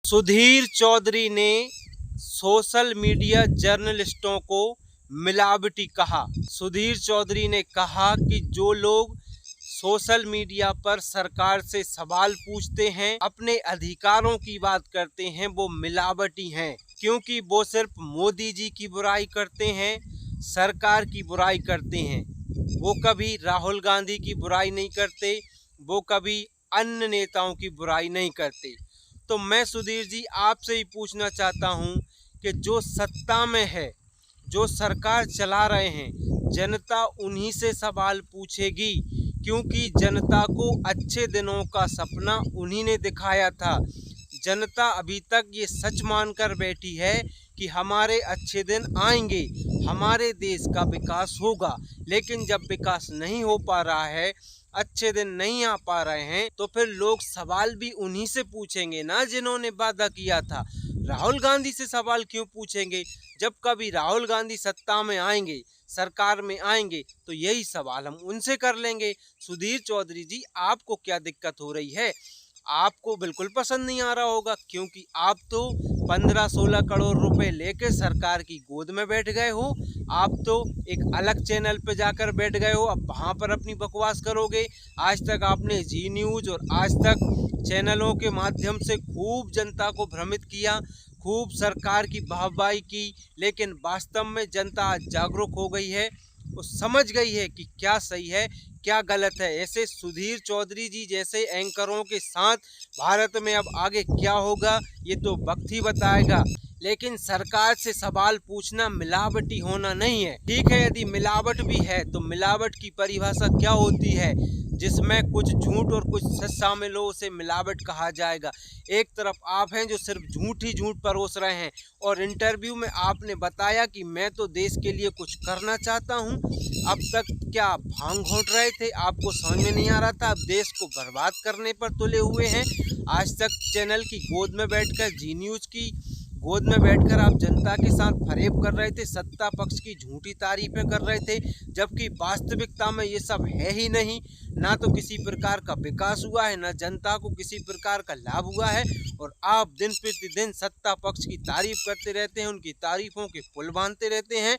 सुधीर चौधरी ने social media जर्नलिस्टों को मिलावटी कहा। सुधीर चौधरी ने कहा कि जो लोग सोशल मीडिया पर सरकार से सवाल पूछते हैं, अपने अधिकारों की बात करते हैं, वो मिलावटी हैं, क्योंकि वो सिर्फ मोदी जी की बुराई करते हैं, सरकार की बुराई करते हैं। वो कभी राहुल गांधी की बुराई नहीं करते, वो कभी अन्य नेताओं की बुराई नहीं करते। तो मैं सुधीर जी आपसे ही पूछना चाहता हूं कि जो सत्ता में है, जो सरकार चला रहे हैं, जनता उन्हीं से सवाल पूछेगी, क्योंकि जनता को अच्छे दिनों का सपना उन्हीं ने दिखाया था। जनता अभी तक ये सच मानकर बैठी है कि हमारे अच्छे दिन आएंगे, हमारे देश का विकास होगा, लेकिन जब विकास नहीं हो पा रहा है, अच्छे दिन नहीं आ पा रहे हैं, तो फिर लोग सवाल भी उन्हीं से पूछेंगे ना जिन्होंने वादा किया था। राहुल गांधी से सवाल क्यों पूछेंगे? जब कभी राहुल गांधी सत्ता में आएंगे, सरकार में आएंगे, तो यही सवाल हम उनसे कर लेंगे। सुधीर चौधरी जी, आपको क्या दिक्कत हो रही है? आपको बिल्कुल पसंद नहीं आ रहा होगा, क्योंकि आप तो 15-16 करोड़ रुपए लेके सरकार की गोद में बैठ गए हो। आप तो एक अलग चैनल पे जाकर बैठ गए हो, अब वहां पर अपनी बकवास करोगे। आज तक आपने जी न्यूज और आज तक चैनलों के माध्यम से खूब जनता को भ्रमित किया, खूब सरकार की वाहवाही की, लेकिन वास्तव में जनता आज जागरूक हो गई है, वो समझ गई है कि क्या सही है क्या गलत है। ऐसे सुधीर चौधरी जी जैसे एंकरों के साथ भारत में अब आगे क्या होगा, ये तो वक्त ही बताएगा। लेकिन सरकार से सवाल पूछना मिलावटी होना नहीं है। ठीक है, यदि मिलावट भी है तो मिलावट की परिभाषा क्या होती है? जिसमें कुछ झूठ और कुछ सच शामिल हो, उसे मिलावट कहा जाएगा। एक तरफ आप हैं जो सिर्फ झूठ ही झूठ परोस रहे हैं, और इंटरव्यू में आपने बताया कि मैं तो देश के लिए कुछ करना चाहता हूं। अब तक क्या आप भांग घोंट रहे थे? आपको समझ में नहीं आ रहा था? अब देश को बर्बाद करने पर तुले हुए हैं। आज तक चैनल की गोद में बैठकर, जी न्यूज की गोद में बैठकर आप जनता के साथ फरेब कर रहे थे, सत्ता पक्ष की झूठी तारीफें कर रहे थे, जबकि वास्तविकता में ये सब है ही नहीं। ना तो किसी प्रकार का विकास हुआ है, ना जनता को किसी प्रकार का लाभ हुआ है, और आप दिन प्रतिदिन सत्ता पक्ष की तारीफ करते रहते हैं, उनकी तारीफों के पुल बांधते रहते हैं।